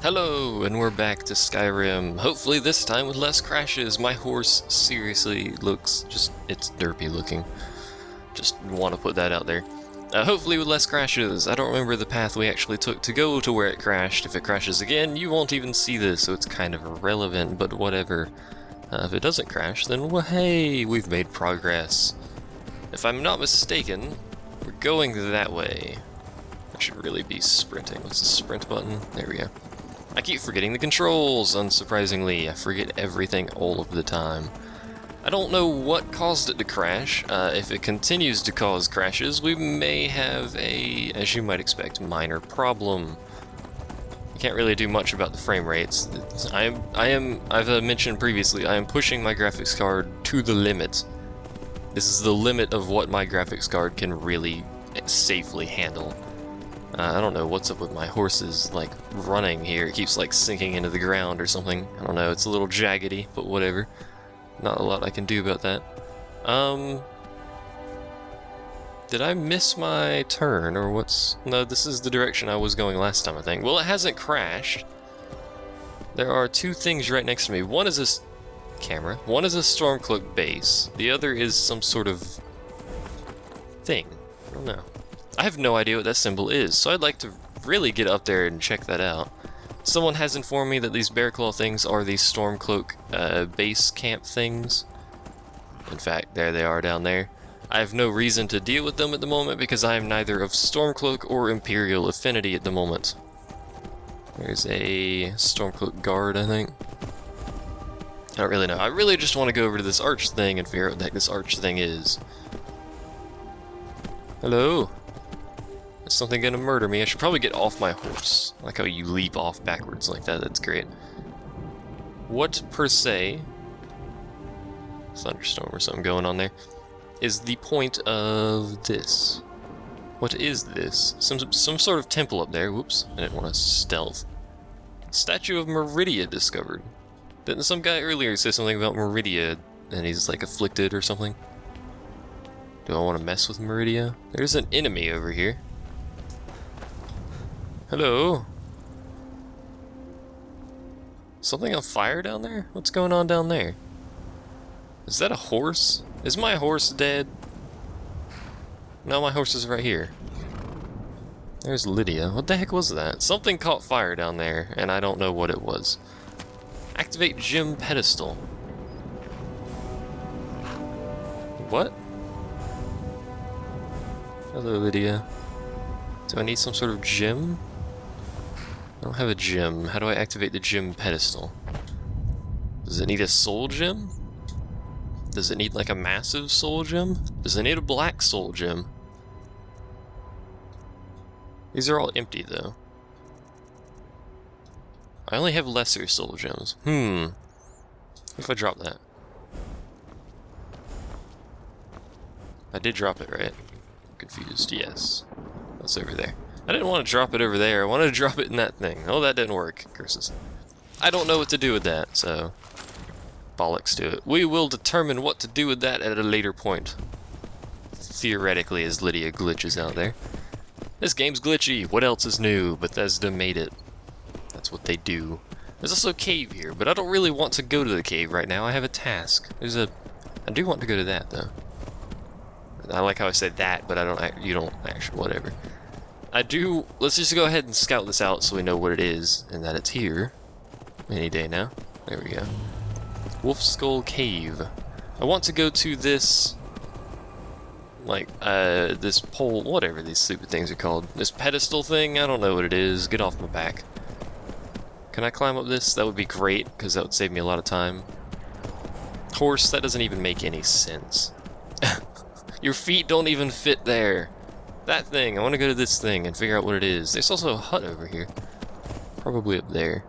Hello, and we're back to Skyrim. Hopefully this time with less crashes. My horse seriously looks it's derpy looking. Just want to put that out there. Hopefully with less crashes. I don't remember the path we actually took to go to where it crashed. If it crashes again, you won't even see this, so it's kind of irrelevant, but whatever. If it doesn't crash, then well, hey, we've made progress. If I'm not mistaken, we're going that way. I should really be sprinting. What's the sprint button? There we go. I keep forgetting the controls, unsurprisingly. I forget everything all of the time. I don't know what caused it to crash. If it continues to cause crashes, we may have a, as you might expect, minor problem. I can't really do much about the frame rates. I've mentioned previously, I am pushing my graphics card to the limit. This is the limit of what my graphics card can really safely handle. I don't know what's up with my horse's, like, running here. It keeps, like, sinking into the ground or something. I don't know, it's a little jaggedy, but whatever. Not a lot I can do about that. Did I miss my turn, or what's... No, this is the direction I was going last time, I think. Well, it hasn't crashed. There are two things right next to me. One is a camera. One is a Stormcloak base. The other is some sort of... thing. I don't know. I have no idea what that symbol is, so I'd like to really get up there and check that out. Someone has informed me that these bear claw things are the Stormcloak base camp things. In fact, there they are down there. I have no reason to deal with them at the moment because I am neither of Stormcloak or Imperial affinity at the moment. There's a Stormcloak guard, I think. I don't really know. I really just want to go over to this arch thing and figure out what the heck this arch thing is. Hello? Is something gonna murder me? I should probably get off my horse. I like how you leap off backwards like that, that's great. What, per se, thunderstorm or something going on there, is the point of this? What is this? Some sort of temple up there. Whoops, I didn't want to stealth. Statue of Meridia discovered. Didn't some guy earlier say something about Meridia and he's like afflicted or something? Do I want to mess with Meridia? There's an enemy over here. Hello? Something on fire down there? What's going on down there? Is that a horse? Is my horse dead? No, my horse is right here. There's Lydia. What the heck was that? Something caught fire down there, and I don't know what it was. Activate gym pedestal. What? Hello, Lydia. Do I need some sort of gym? I don't have a gym. How do I activate the gym pedestal? Does it need a soul gem? Does it need like a massive soul gem? Does it need a black soul gem? These are all empty though. I only have lesser soul gems. What if I drop that? I did drop it, right? I'm confused. Yes. That's over there. I didn't want to drop it over there. I wanted to drop it in that thing. Oh, that didn't work. Curses. I don't know what to do with that, so... bollocks to it. We will determine what to do with that at a later point. Theoretically, as Lydia glitches out there. This game's glitchy. What else is new? Bethesda made it. That's what they do. There's also a cave here, but I don't really want to go to the cave right now. I have a task. I do want to go to that, though. I like how I said that, but you don't actually, whatever. Let's just go ahead and scout this out so we know what it is, and that it's here. Any day now. There we go. Wolf Skull Cave. I want to go to this, like, this pole, whatever these stupid things are called. This pedestal thing, I don't know what it is. Get off my back. Can I climb up this? That would be great, because that would save me a lot of time. Horse, that doesn't even make any sense. Your feet don't even fit there. That thing, I want to go to this thing and figure out what it is. There's also a hut over here. Probably up there.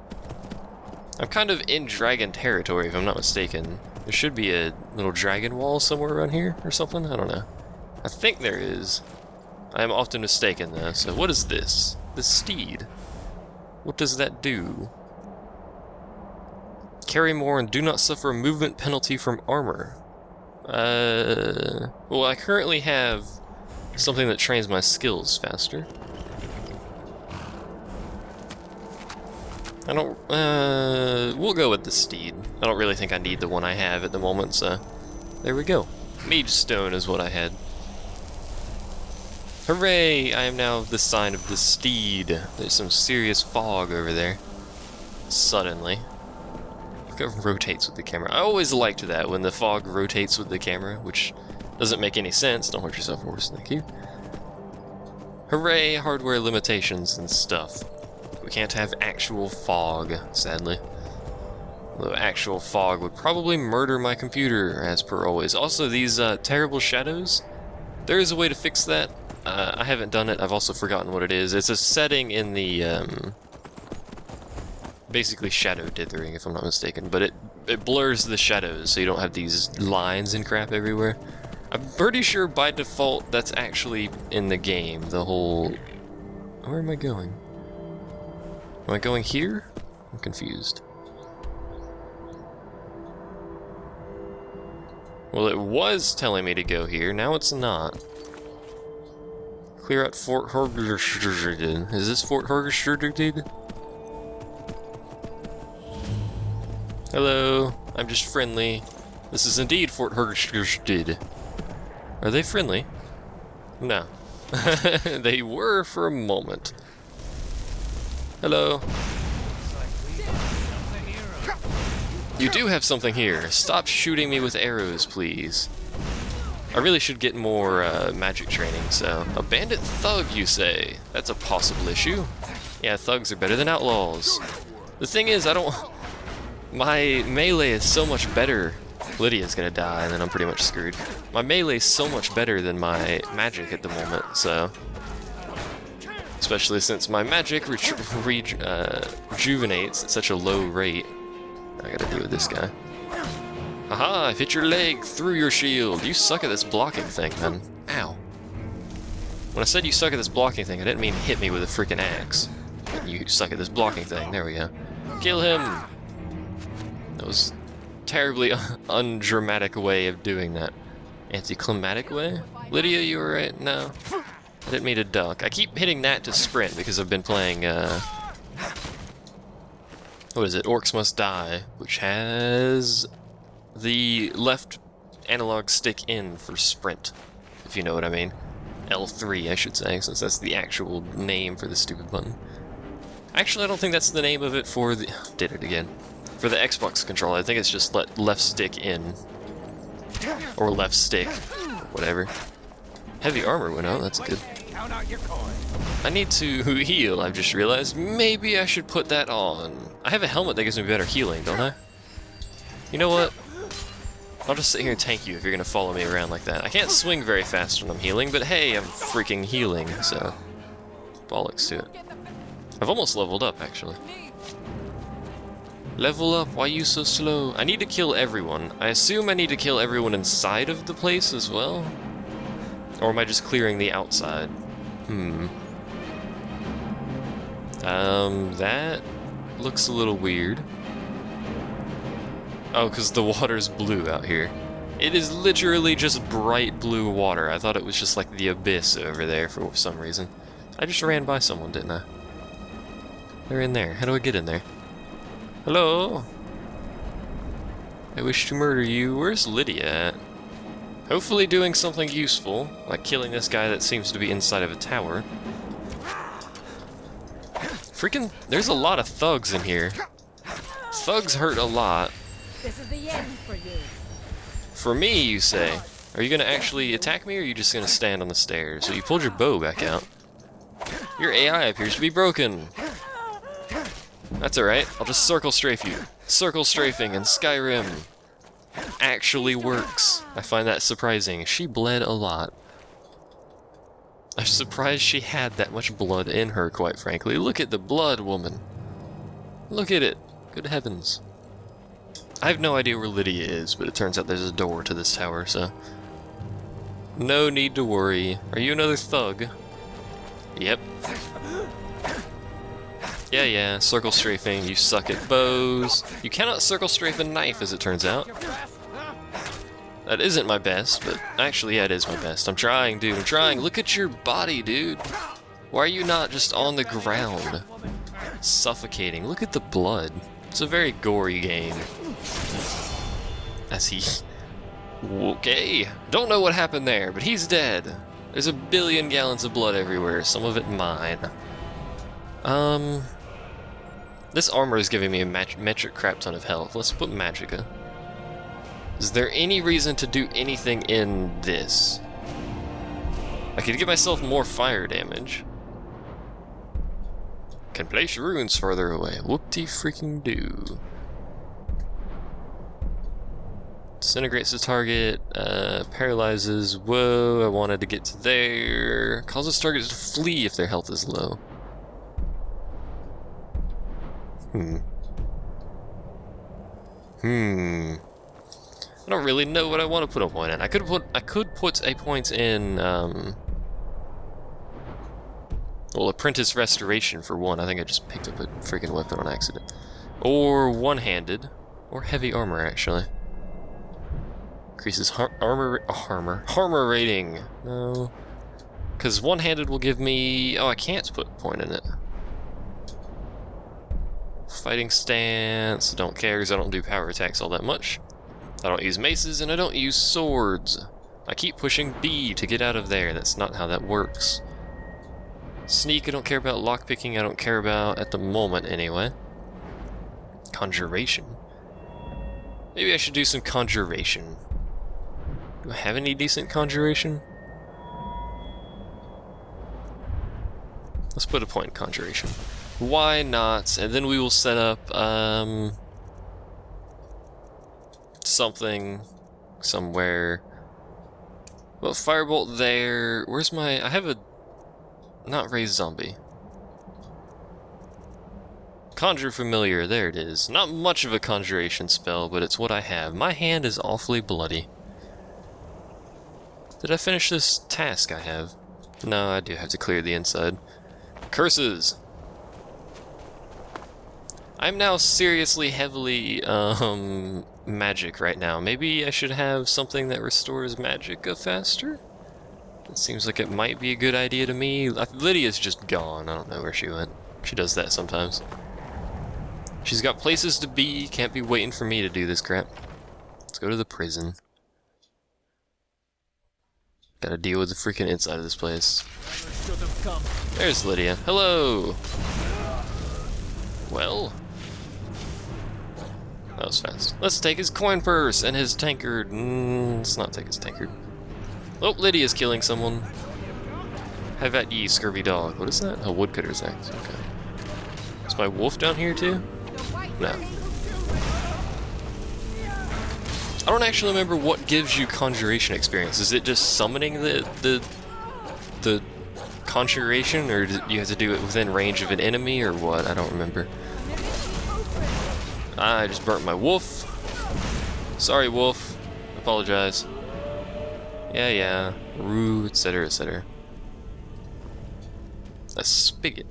I'm kind of in dragon territory, if I'm not mistaken. There should be a little dragon wall somewhere around here or something. I don't know. I think there is. I am often mistaken, though. So what is this? The steed. What does that do? Carry more and do not suffer a movement penalty from armor. Well, I currently have something that trains my skills faster. I don't, we'll go with the steed. I don't really think I need the one I have at the moment, so there we go. Mage stone is what I had. Hooray! I am now the sign of the steed. There's some serious fog over there. Suddenly. Look how it rotates with the camera. I always liked that, when the fog rotates with the camera, which doesn't make any sense. Don't hurt yourself, horse. Thank you. Hooray, hardware limitations and stuff. We can't have actual fog, sadly. Although actual fog would probably murder my computer, as per always. Also, these terrible shadows, there is a way to fix that. I haven't done it, I've also forgotten what it is. It's a setting in the, basically shadow dithering, if I'm not mistaken, but it blurs the shadows, so you don't have these lines and crap everywhere. I'm pretty sure by default that's actually in the game, the whole... Where am I going? Am I going here? I'm confused. Well, it was telling me to go here, now it's not. Clear out Fort Horgersterded. Is this Fort Horgersterded? Hello, I'm just friendly. This is indeed Fort Horgersterded. Are they friendly? No. They were for a moment. Hello. You do have something here. Stop shooting me with arrows, please. I really should get more magic training, so... A bandit thug, you say? That's a possible issue. Yeah, thugs are better than outlaws. The thing is, I don't... My melee is so much better. Lydia's gonna die, and then I'm pretty much screwed. My melee is so much better than my magic at the moment, so... Especially since my magic rejuvenates at such a low rate. I gotta deal with this guy. Aha, I've hit your leg through your shield. You suck at this blocking thing, man. Ow. When I said you suck at this blocking thing, I didn't mean hit me with a freaking axe. You suck at this blocking thing. There we go. Kill him! That was a terribly undramatic way of doing that. Anticlimactic way? Lydia, you alright? No. I didn't mean to duck. I keep hitting that to sprint because I've been playing, what is it? Orcs Must Die, which has the left analog stick in for sprint, if you know what I mean. L3, I should say, since that's the actual name for the stupid button. Actually, I don't think that's the name of it for the... Did it again. For the Xbox controller, I think it's just left stick in. Or left stick, or whatever. Heavy armor went out, that's good. I need to heal, I've just realized. Maybe I should put that on. I have a helmet that gives me better healing, don't I? You know what? I'll just sit here and tank you if you're gonna follow me around like that. I can't swing very fast when I'm healing, but hey, I'm freaking healing, so... Bollocks to it. I've almost leveled up, actually. Level up, why you so slow? I need to kill everyone. I assume I need to kill everyone inside of the place as well? Or am I just clearing the outside? That looks a little weird. Oh, because the water's blue out here. It is literally just bright blue water. I thought it was just like the abyss over there for some reason. I just ran by someone, didn't I? They're in there. How do I get in there? Hello? I wish to murder you. Where's Lydia at? Hopefully doing something useful, like killing this guy that seems to be inside of a tower. Freaking, there's a lot of thugs in here. Thugs hurt a lot. This is the end for you. For me, you say? Are you gonna actually attack me, or are you just gonna stand on the stairs? So you pulled your bow back out. Your AI appears to be broken. That's alright, I'll just circle strafe you. Circle strafing in Skyrim actually works. I find that surprising. She bled a lot. I'm surprised she had that much blood in her, quite frankly. Look at the blood, woman. Look at it. Good heavens. I have no idea where Lydia is, but it turns out there's a door to this tower, so... No need to worry. Are you another thug? Yep. Yeah, circle strafing, you suck at bows. You cannot circle strafe a knife, as it turns out. That isn't my best, but actually, yeah, it is my best. I'm trying, dude, I'm trying. Look at your body, dude. Why are you not just on the ground? suffocating. Look at the blood. It's a very gory game. As he... Okay. Don't know what happened there, but he's dead. There's a billion gallons of blood everywhere, some of it mine. This armor is giving me a metric crap ton of health. Let's put Magicka. Is there any reason to do anything in this? I could give myself more fire damage. Can place runes further away. Whoop-de-freaking-do. Disintegrates the target, paralyzes, whoa, I wanted to get to there. Causes targets to flee if their health is low. I don't really know what I want to put a point in. I could put a point in, well, Apprentice Restoration for one. I think I just picked up a freaking weapon on accident. Or one-handed, or heavy armor, actually. Increases armor rating. No. Because one-handed will give me... Oh, I can't put a point in it. Fighting stance. Don't care because I don't do power attacks all that much. I don't use maces and I don't use swords. I keep pushing B to get out of there. That's not how that works. Sneak I don't care about. Lockpicking I don't care about at the moment anyway. Conjuration. Maybe I should do some conjuration. Do I have any decent conjuration? Let's put a point in conjuration. Why not? And then we will set up something somewhere. Well, firebolt there. Where's my... I have a... Not raise zombie. Conjure familiar. There it is. Not much of a conjuration spell, but it's what I have. My hand is awfully bloody. Did I finish this task I have? No, I do have to clear the inside. Curses! I'm now seriously heavily, magic right now. Maybe I should have something that restores magicka faster? It seems like it might be a good idea to me. Lydia's just gone. I don't know where she went. She does that sometimes. She's got places to be, can't be waiting for me to do this crap. Let's go to the prison. Gotta deal with the freaking inside of this place. There's Lydia. Hello! Well... That was fast. Let's take his coin purse and his tankard. Let's not take his tankard. Oh, Lydia's killing someone. Have at ye, scurvy dog. What is that? A woodcutter's axe. Okay. Is my wolf down here too? No. I don't actually remember what gives you conjuration experience. Is it just summoning the conjuration, or do you have to do it within range of an enemy, or what? I don't remember. I just burnt my wolf. Sorry, wolf. Apologize. Yeah. Rue, etc., etc. A spigot.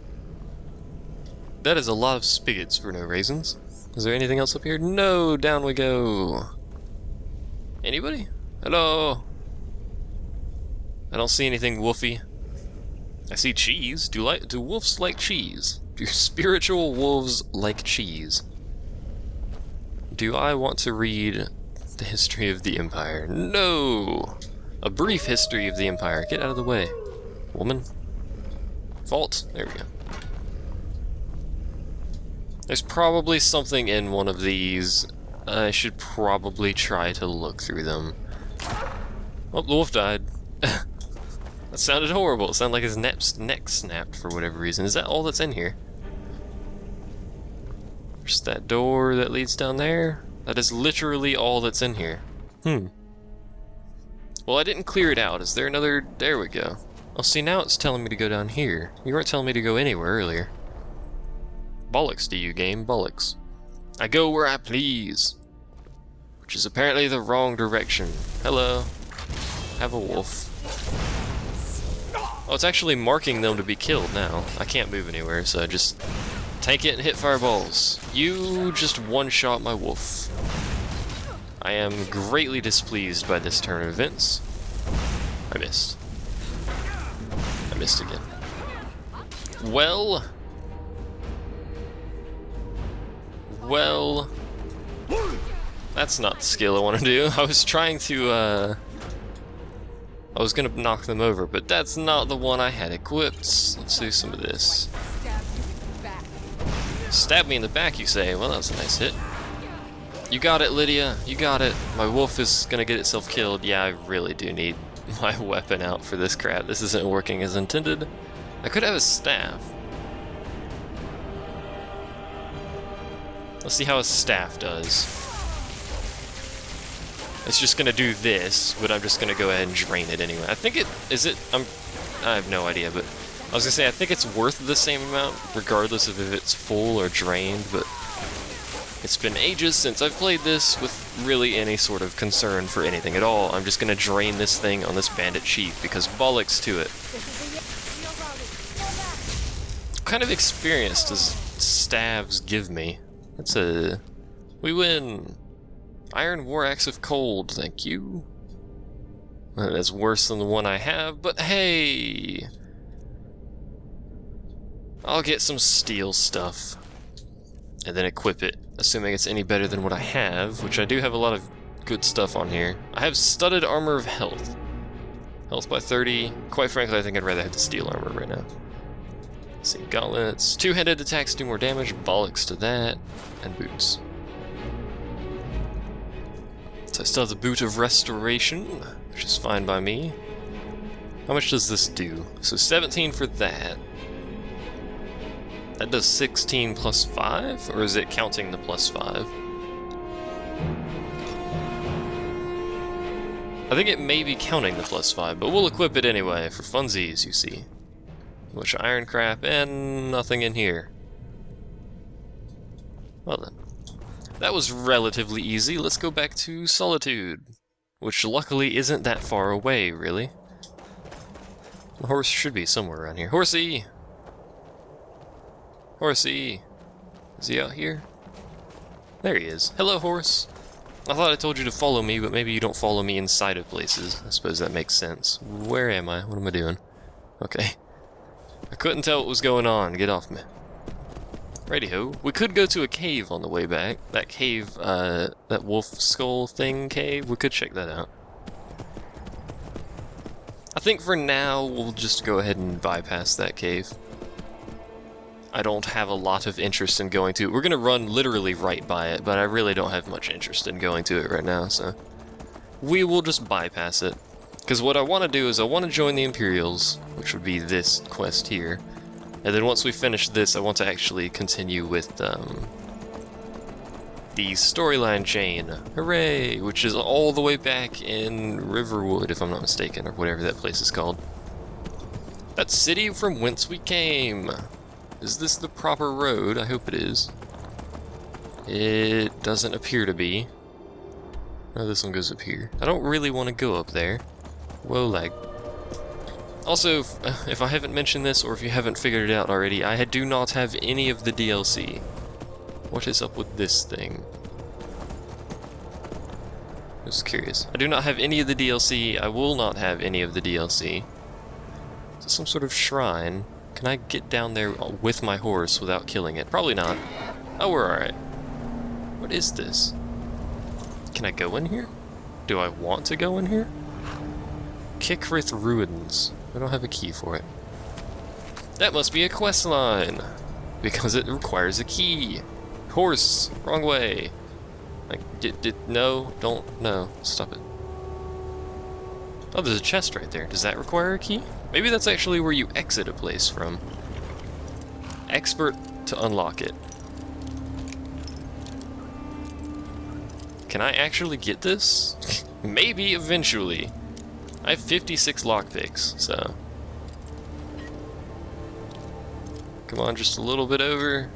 That is a lot of spigots for no raisins. Is there anything else up here? No, down we go. Anybody? Hello? I don't see anything woofy. I see cheese. Do wolves like cheese? Do spiritual wolves like cheese? Do I want to read the history of the Empire? No! A brief history of the Empire. Get out of the way. Woman. Vault. There we go. There's probably something in one of these. I should probably try to look through them. Oh, the wolf died. That sounded horrible. It sounded like his neck snapped for whatever reason. Is that all that's in here? There's that door that leads down there. That is literally all that's in here. Well, I didn't clear it out. Is there another... There we go. Oh, see, now it's telling me to go down here. You weren't telling me to go anywhere earlier. Bollocks to you, game. Bollocks. I go where I please. Which is apparently the wrong direction. Hello. Have a wolf. Oh, it's actually marking them to be killed now. I can't move anywhere, so just take it and hit fireballs. You just one-shot my wolf. I am greatly displeased by this turn of events. I missed. I missed again. Well... Well, that's not the skill I want to do. I was trying to, I was gonna knock them over, but that's not the one I had equipped. Let's do some of this. Stab me in the back, you say? Well, that was a nice hit. You got it, Lydia. You got it. My wolf is gonna get itself killed. Yeah, I really do need my weapon out for this crap. This isn't working as intended. I could have a staff. Let's see how a staff does. It's just gonna do this, but I'm just gonna go ahead and drain it anyway. I think I have no idea, but I was gonna say I think it's worth the same amount, regardless of if it's full or drained, but it's been ages since I've played this with really any sort of concern for anything at all. I'm just gonna drain this thing on this bandit chief, because bollocks to it. What kind of experience does stabs give me? We win! Iron War Axe of Cold, thank you. That's worse than the one I have, but hey! I'll get some steel stuff. And then equip it, assuming it's any better than what I have, which I do have a lot of good stuff on here. I have studded armor of health. Health by 30. Quite frankly, I think I'd rather have the steel armor right now. Let's see, gauntlets. Two-handed attacks do more damage, bollocks to that. And boots. So I still have the Boot of Restoration, which is fine by me. How much does this do? So 17 for that. That does 16 plus 5? Or is it counting the plus 5? I think it may be counting the plus 5, but we'll equip it anyway, for funsies, you see. Which iron crap, and nothing in here. Well then. That was relatively easy. Let's go back to Solitude, which luckily isn't that far away, really. The horse should be somewhere around here. Horsey! Horsey! Is he out here? There he is. Hello, horse! I thought I told you to follow me, but maybe you don't follow me inside of places. I suppose that makes sense. Where am I? What am I doing? Okay. I couldn't tell what was going on. Get off me. Righty-ho. We could go to a cave on the way back. That cave, that wolf skull thing cave, we could check that out. I think for now, we'll just go ahead and bypass that cave. I don't have a lot of interest in going to it. We're gonna run literally right by it, but I really don't have much interest in going to it right now, so we will just bypass it. Because what I want to do is I want to join the Imperials, which would be this quest here. And then once we finish this, I want to actually continue with the storyline chain. Hooray! Which is all the way back in Riverwood, if I'm not mistaken, or whatever that place is called. That city from whence we came. Is this the proper road? I hope it is. It doesn't appear to be. Oh, this one goes up here. I don't really want to go up there. Whoa, lag. Also, if I haven't mentioned this, or if you haven't figured it out already, I do not have any of the DLC. What is up with this thing? Just curious. I do not have any of the DLC. I will not have any of the DLC. Is this some sort of shrine? Can I get down there with my horse without killing it? Probably not. Oh, we're alright. What is this? Can I go in here? Do I want to go in here? Kickrith Ruins. I don't have a key for it. That must be a quest line, because it requires a key. Horse, wrong way. Like, no, don't, no, stop it. Oh, there's a chest right there. Does that require a key? Maybe that's actually where you exit a place from. Expert to unlock it. Can I actually get this? Maybe eventually. I have 56 lockpicks, so... Come on, just a little bit over.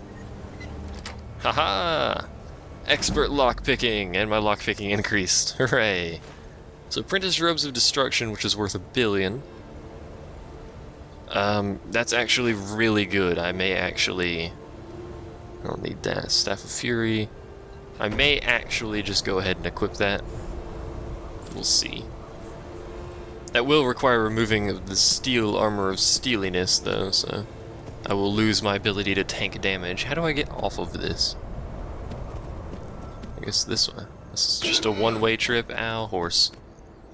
Haha! Expert lockpicking, and my lockpicking increased. Hooray! So, Apprentice Robes of Destruction, which is worth $1 billion. That's actually really good. I may actually... I don't need that. Staff of Fury. I may actually just go ahead and equip that. We'll see. That will require removing of the steel armor of steeliness, though, so I will lose my ability to tank damage. How do I get off of this? I guess this way. This is just a one-way trip. Ow, horse.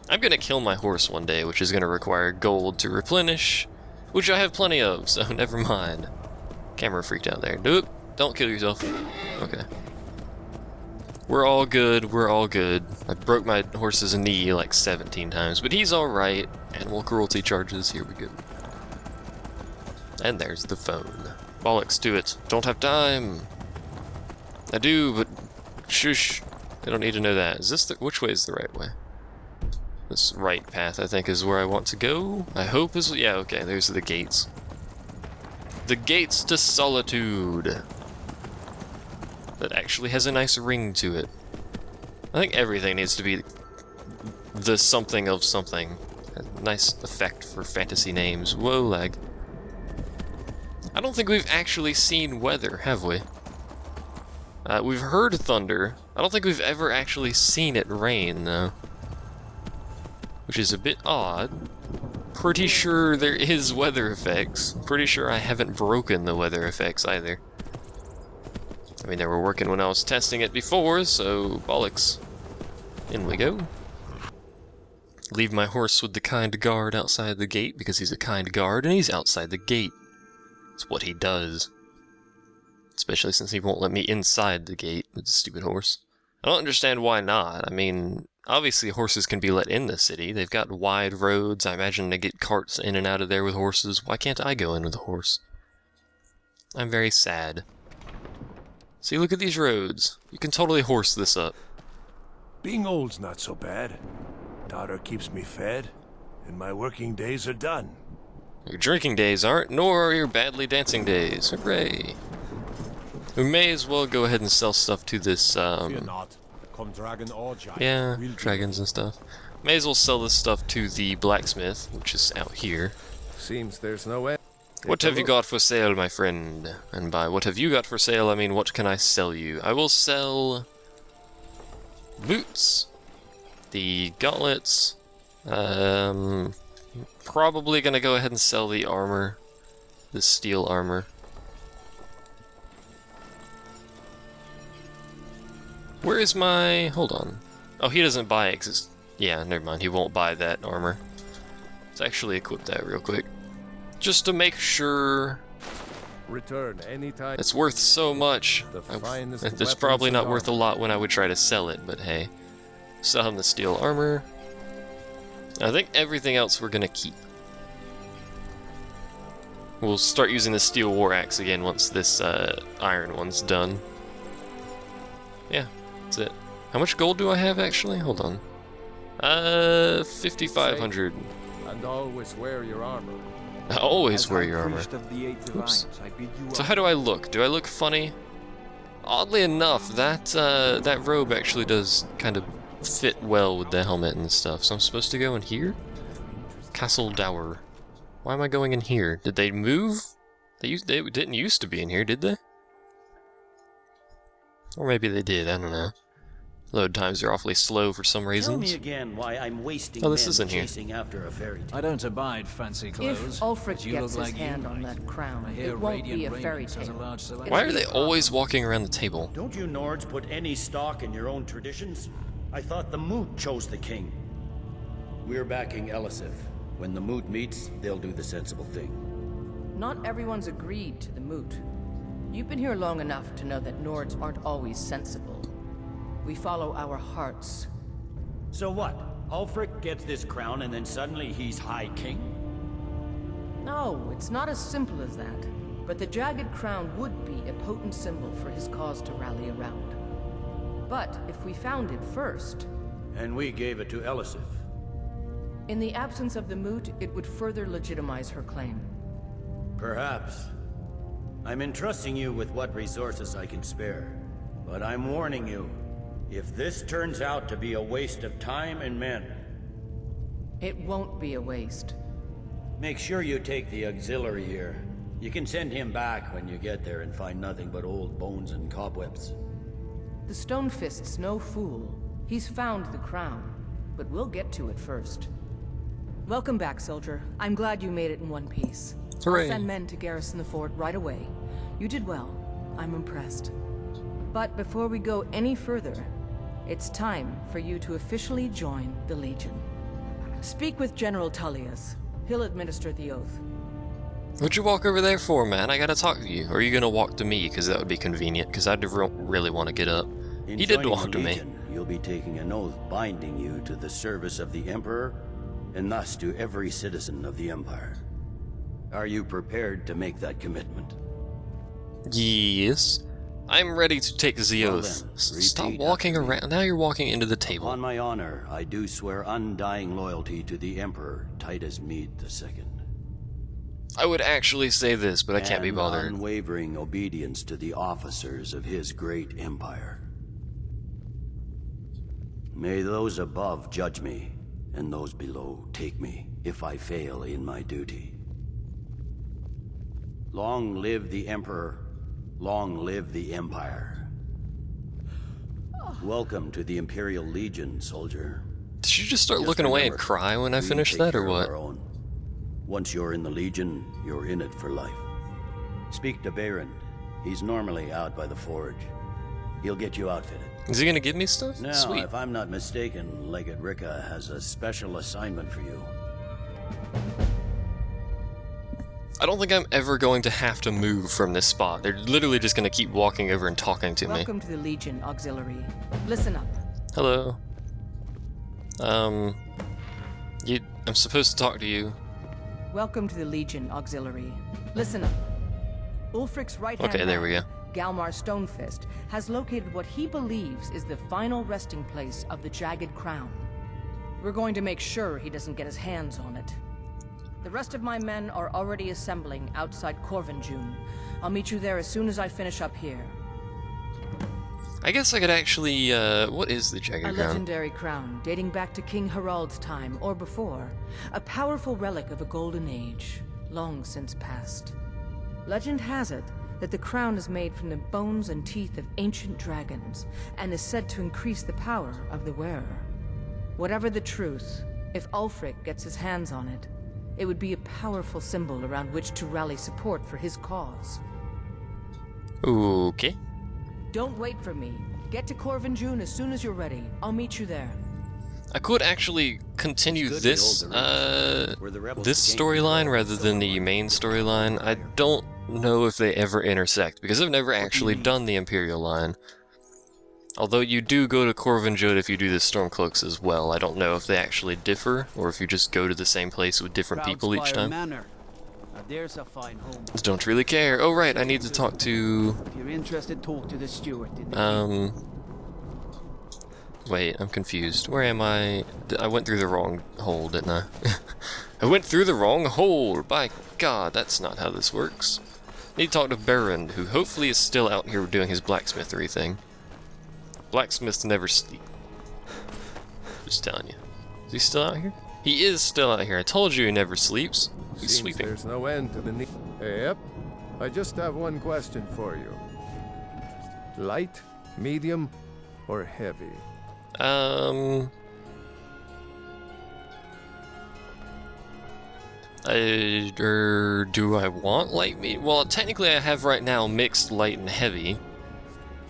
I'm gonna kill my horse one day, which is gonna require gold to replenish, which I have plenty of, so never mind. Camera freaked out there. Nope, don't kill yourself. Okay. We're all good, we're all good. I broke my horse's knee like 17 times, but he's alright. Animal cruelty charges, here we go. And there's the phone. Bollocks to it. Don't have time. I do, but shush. I don't need to know that. Is this the, which way is the right way? This right path, I think, is where I want to go. I hope is, yeah, okay, there's the gates. The gates to solitude. That actually has a nice ring to it. I think everything needs to be the something of something. A nice effect for fantasy names. Whoa, lag. I don't think we've actually seen weather, have we? We've heard thunder. I don't think we've ever actually seen it rain, though. Which is a bit odd. Pretty sure there is weather effects. Pretty sure I haven't broken the weather effects either. I mean, they were working when I was testing it before, so bollocks. In we go. Leave my horse with the kind guard outside the gate because he's a kind guard and he's outside the gate. It's what he does. Especially since he won't let me inside the gate, with the stupid horse. I don't understand why not. I mean, obviously horses can be let in the city. They've got wide roads. I imagine they get carts in and out of there with horses. Why can't I go in with a horse? I'm very sad. See, look at these roads. You can totally horse this up. Being old's not so bad. Daughter keeps me fed, and my working days are done. Your drinking days aren't, nor are your badly dancing days. Hooray! We may as well go ahead and sell stuff to this, Fear not. Come dragon or giant. yeah, We'll dragons and stuff. May as well sell this stuff to the blacksmith, which is out here. Seems there's no end. What have you got for sale, my friend? And by what have you got for sale, I mean what can I sell you? I will sell boots, the gauntlets, probably gonna go ahead and sell the armor, the steel armor. Where is my, hold on. Oh, he doesn't buy it, yeah, never mind, he won't buy that armor. Let's actually equip that real quick. Just to make sure Return anytime. it's worth so much. It's probably not worth a lot when I would try to sell it, but hey. Sell him the steel armor. I think everything else we're gonna keep. We'll start using the steel war axe again once this iron one's done. Yeah, that's it. How much gold do I have actually? Hold on. 5,500. And always wear your armor. I always wear your armor. Oops. So how do I look? Do I look funny? Oddly enough, that robe actually does kind of fit well with the helmet and stuff. So I'm supposed to go in here? Castle Dower. Why am I going in here? Did they move? They didn't used to be in here, did they? Or maybe they did, I don't know. Load times are awfully slow for some reasons. Tell me again why I'm wasting Oh, this men isn't here. chasing after a fairy tale. I don't abide fancy clothes. If Ulfric but you gets look his like hand you on might. that crown, I hear it won't be Radiant a fairy Raymond has a tale. large selection. Why are they always walking around the table? Don't you Nords put any stock in your own traditions? I thought the Moot chose the king. We're backing Elisif. When the Moot meets, they'll do the sensible thing. Not everyone's agreed to the moot. You've been here long enough to know that Nords aren't always sensible. We follow our hearts. So what? Ulfric gets this crown and then suddenly he's High King? No, it's not as simple as that. But the jagged crown would be a potent symbol for his cause to rally around. But if we found it first, And we gave it to Elisif. in the absence of the moot, it would further legitimize her claim. Perhaps. I'm entrusting you with what resources I can spare. But I'm warning you, if this turns out to be a waste of time and men, It won't be a waste. make sure you take the auxiliary here. You can send him back when you get there and find nothing but old bones and cobwebs. The Stonefist's no fool. He's found the crown, but we'll get to it first. Welcome back, soldier. I'm glad you made it in one piece. Hooray. I'll send men to garrison the fort right away. You did well. I'm impressed. But before we go any further, It's time for you to officially join the Legion. Speak with General Tullius. He'll administer the oath. What'd you walk over there for, man? I gotta talk to you. Or are you gonna walk to me? Because that would be convenient, because I don't really want to get up. In He did joining walk the to me. Legion, you'll be taking an oath binding you to the service of the Emperor, and thus to every citizen of the Empire. Are you prepared to make that commitment? Yes. I'm ready to take the Well oath. then, Stop repeat walking after me. around. Now you're walking into the table. On my honor, I do swear undying loyalty to the Emperor Titus Mede II. I would actually say this, but I can't be and bothered. unwavering obedience to the officers of his great empire. May those above judge me, and those below take me, if I fail in my duty. Long live the Emperor, long live the Empire. Welcome to the Imperial Legion, soldier. Did you just start Just looking away and remember, cry when I we finished take that, or care of what? our own. Once you're in the Legion, you're in it for life. Speak to Baron. He's normally out by the forge. He'll get you outfitted. Is he gonna give me stuff? Now, Sweet. if I'm not mistaken, Legate Ricka has a special assignment for you. I don't think I'm ever going to have to move from this spot. They're literally just gonna keep walking over and talking to me. Welcome to the Legion Auxiliary. Listen up. Hello. I'm supposed to talk to you. Welcome to the Legion Auxiliary. Listen up. Ulfric's right-hand Okay, there we man, go. Galmar Stonefist, has located what he believes is the final resting place of the Jagged Crown. We're going to make sure he doesn't get his hands on it. The rest of my men are already assembling outside Corvinjune. I'll meet you there as soon as I finish up here. I guess I could actually, what is the A Jagged Crown? legendary crown dating back to King Harald's time or before. A powerful relic of a golden age, long since past. Legend has it that the crown is made from the bones and teeth of ancient dragons and is said to increase the power of the wearer. Whatever the truth, if Ulfric gets his hands on it, it would be a powerful symbol around which to rally support for his cause. Okay. Don't wait for me. Get to Corvinjune as soon as you're ready. I'll meet you there. I could actually continue It's good this, to hold the reins, where the rebels this gain storyline control rather than the main storyline. I don't know if they ever intersect, because I've never actually done the Imperial line. Although you do go to Corvinjune if you do the Stormcloaks as well. I don't know if they actually differ, or if you just go to the same place with different people each time. Manor. Now there's a fine home. Don't really care. Oh right, I need to talk to... If you're interested, talk to the steward in the Wait, I'm confused. Where am I? I went through the wrong hole, didn't I? I went through the wrong hole! By God, that's not how this works. Need to talk to Baron, who hopefully is still out here doing his blacksmithery thing. Blacksmiths never sleep. Just telling you. Is he still out here? He is still out here. I told you he never sleeps. He's Seems sleeping. there's no end to the need. Yep. I just have one question for you. Light, medium, or heavy? Do I want light meat? Well, technically I have right now mixed light and heavy.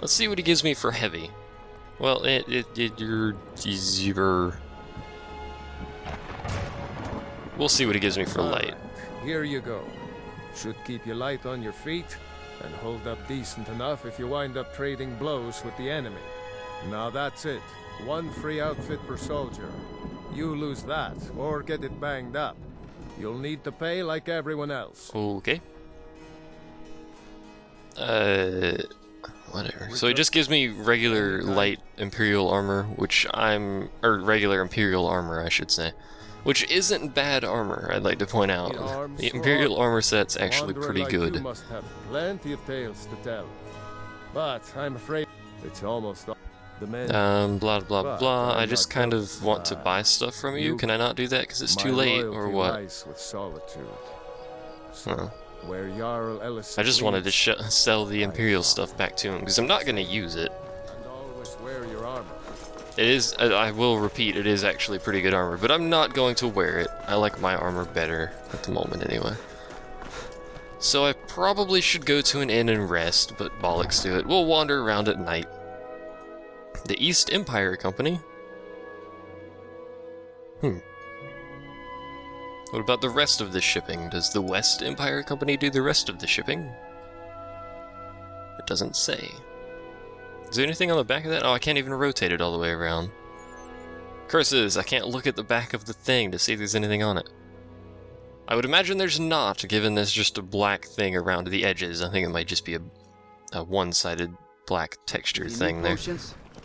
Let's see what he gives me for heavy. Well, we'll see what he gives me for light. Here you go. Should keep you light on your feet, and hold up decent enough if you wind up trading blows with the enemy. Now that's it. One free outfit per soldier. You lose that, or get it banged up. You'll need to pay like everyone else. Okay. Whatever. So it just gives me regular light Imperial armor, or regular Imperial armor, I should say. Which isn't bad armor, I'd like to point out. The Imperial armor set's actually Wanderer pretty like good. You must have plenty of tales to tell. But I'm afraid it's almost all the men. Blah blah But blah. I'm I just not kind going of want to buy stuff from you. You- Can I not do that because it's My too late, loyalty or what? lies with solitude. So, Huh. where Jarl Ellis I just wanted to leads, sell the Imperial stuff back to him because I'm not gonna use it. and always wear your armor. It is, I will repeat, it is actually pretty good armor, but I'm not going to wear it. I like my armor better at the moment anyway. So I probably should go to an inn and rest, but bollocks to it. We'll wander around at night. The East Empire Company? What about the rest of the shipping? Does the West Empire Company do the rest of the shipping? It doesn't say. Is there anything on the back of that? Oh, I can't even rotate it all the way around. Curses, I can't look at the back of the thing to see if there's anything on it. I would imagine there's not, given there's just a black thing around the edges. I think it might just be a one-sided black texture You need thing there. potions?